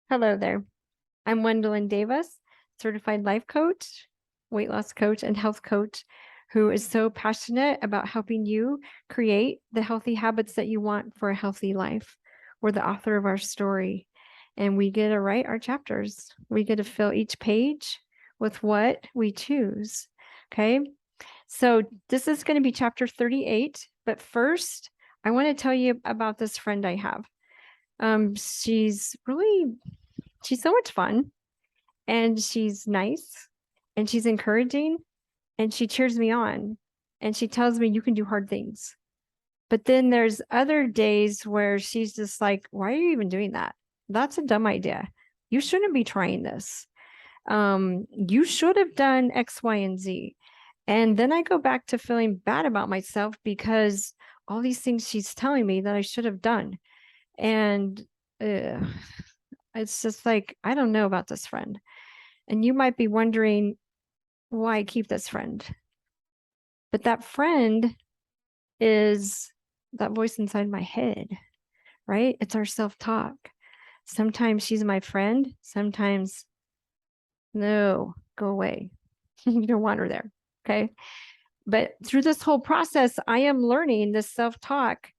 Hello there. I'm Gwendolyn Davis, certified life coach, weight loss coach, and health coach who is so passionate about helping you create the healthy habits that you want for a healthy life. We're the author of our story, and we get to write our chapters. We get to fill each page with what we choose. Okay. So this is going to be chapter 38. But first, I want to tell you about this friend I have. She's so much fun, and she's nice, and she's encouraging, and she cheers me on, and she tells me you can do hard things. But then there's other days where she's just like, why are you even doing that? That's a dumb idea. You shouldn't be trying this. You should have done X, Y, and Z. And then I go back to feeling bad about myself because all these things she's telling me that I should have done. And it's just like, I don't know about this friend. And you might be wondering why I keep this friend. But that friend is that voice inside my head, right? It's our self-talk. Sometimes she's my friend. Sometimes, no, go away. You don't want her there. Okay. But through this whole process, I am learning this self-talk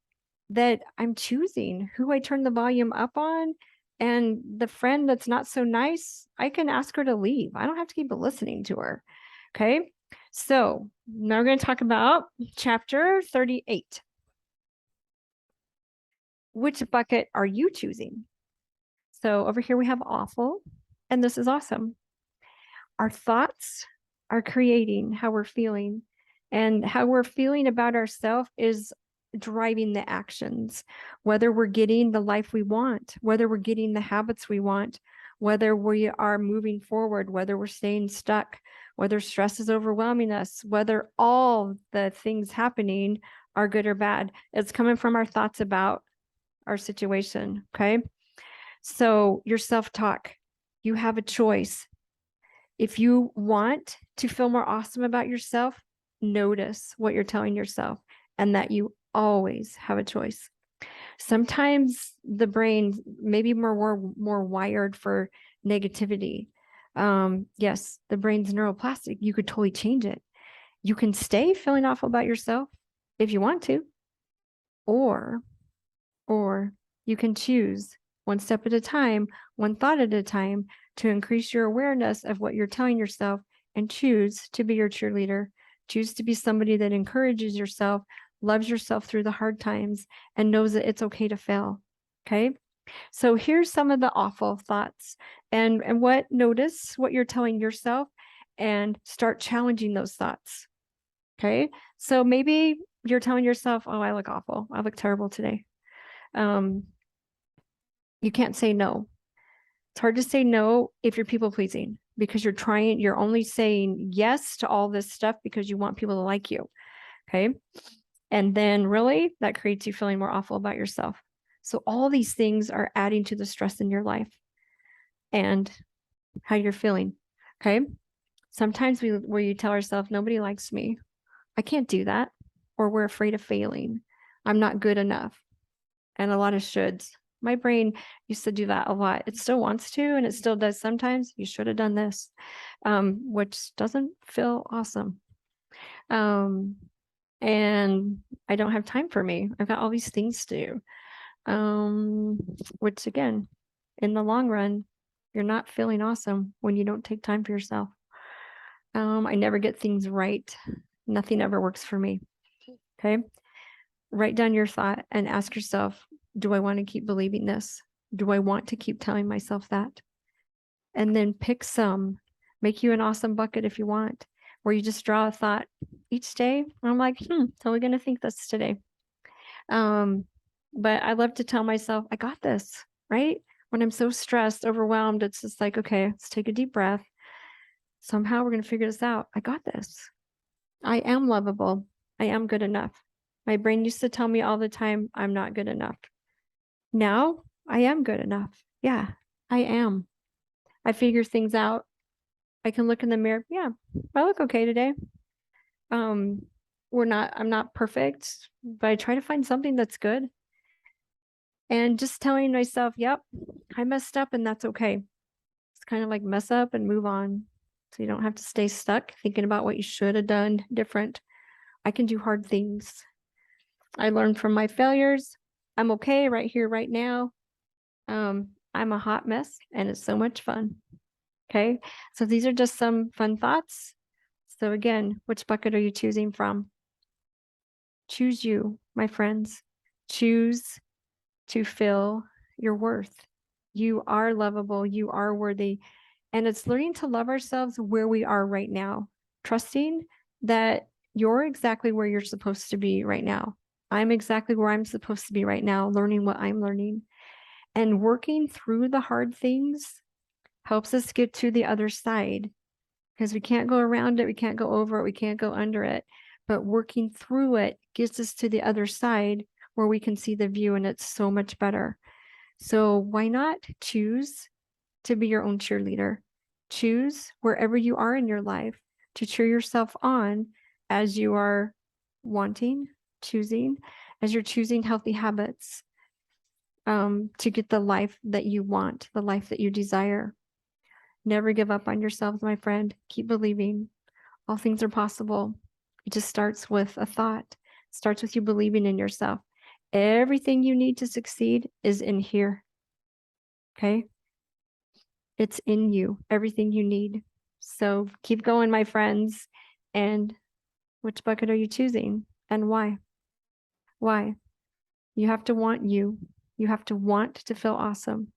that I'm choosing who I turn the volume up on. And the friend that's not so nice, I can ask her to leave. I don't have to keep listening to her. Okay. So now we're going to talk about chapter 38. Which bucket are you choosing? So over here we have awful, and this is awesome. Our thoughts are creating how we're feeling, and how we're feeling about ourselves is driving the actions, whether we're getting the life we want, whether we're getting the habits we want, whether we are moving forward, whether we're staying stuck, whether stress is overwhelming us, whether all the things happening are good or bad. It's coming from our thoughts about our situation. Okay. So your self-talk, you have a choice. If you want to feel more awesome about yourself, notice what you're telling yourself, and that you always have a choice. Sometimes the brain may be more wired for negativity. Yes, the brain's neuroplastic. You could totally change it. You can stay feeling awful about yourself if you want to, or you can choose one step at a time, one thought at a time, to increase your awareness of what you're telling yourself, and choose to be your cheerleader. Choose to be somebody that encourages yourself, loves yourself through the hard times, and knows that it's okay to fail. Okay. So here's some of the awful thoughts, and notice what you're telling yourself and start challenging those thoughts. Okay. So maybe you're telling yourself, oh, I look awful. I look terrible today. You can't say no. It's hard to say no if you're people pleasing, because you're only saying yes to all this stuff because you want people to like you. Okay. And then really that creates you feeling more awful about yourself. So all these things are adding to the stress in your life and how you're feeling. Okay. Sometimes where you tell ourselves, nobody likes me. I can't do that. Or we're afraid of failing. I'm not good enough. And a lot of shoulds. My brain used to do that a lot. It still wants to, and it still does sometimes. You should have done this, which doesn't feel awesome. And I don't have time for me. I've got all these things to do, which again, in the long run, you're not feeling awesome when you don't take time for yourself. I never get things right. Nothing ever works for me. Okay. Write down your thought and ask yourself, do I want to keep believing this? Do I want to keep telling myself that? And then pick some, make you an awesome bucket if you want, where you just draw a thought each day. I'm like, totally going to think this today. But I love to tell myself, I got this, right? When I'm so stressed, overwhelmed, it's just like, okay, let's take a deep breath. Somehow we're going to figure this out. I got this. I am lovable. I am good enough. My brain used to tell me all the time, I'm not good enough. Now I am good enough. Yeah, I am. I figure things out. I can look in the mirror. Yeah, I look okay today. I'm not perfect, but I try to find something that's good. And just telling myself, yep, I messed up and that's okay. It's kind of like mess up and move on. So you don't have to stay stuck thinking about what you should have done different. I can do hard things. I learned from my failures. I'm okay right here, right now. I'm a hot mess and it's so much fun. Okay. So these are just some fun thoughts. So again, which bucket are you choosing from? Choose you, my friends. Choose to feel your worth. You are lovable. You are worthy. And it's learning to love ourselves where we are right now, trusting that you're exactly where you're supposed to be right now. I'm exactly where I'm supposed to be right now, learning what I'm learning. And working through the hard things helps us get to the other side because we can't go around it, we can't go over it, we can't go under it. But working through it gets us to the other side where we can see the view, and it's so much better. So why not choose to be your own cheerleader? Choose wherever you are in your life to cheer yourself on as you are wanting, choosing, as you're choosing healthy habits to get the life that you want, the life that you desire. Never give up on yourselves, my friend. Keep believing. All things are possible. It just starts with a thought. It starts with you believing in yourself. Everything you need to succeed is in here. Okay? It's in you. Everything you need. So keep going, my friends. And which bucket are you choosing and why? Why? You have to want you. You have to want to feel awesome.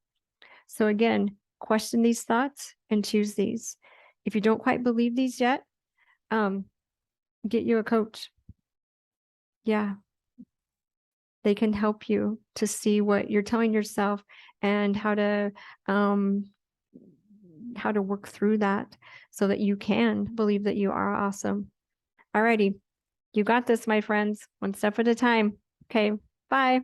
So again, question these thoughts and choose these. If you don't quite believe these yet, get you a coach. Yeah. They can help you to see what you're telling yourself and how to work through that so that you can believe that you are awesome. Alrighty. You got this, my friends. One step at a time. Okay. Bye.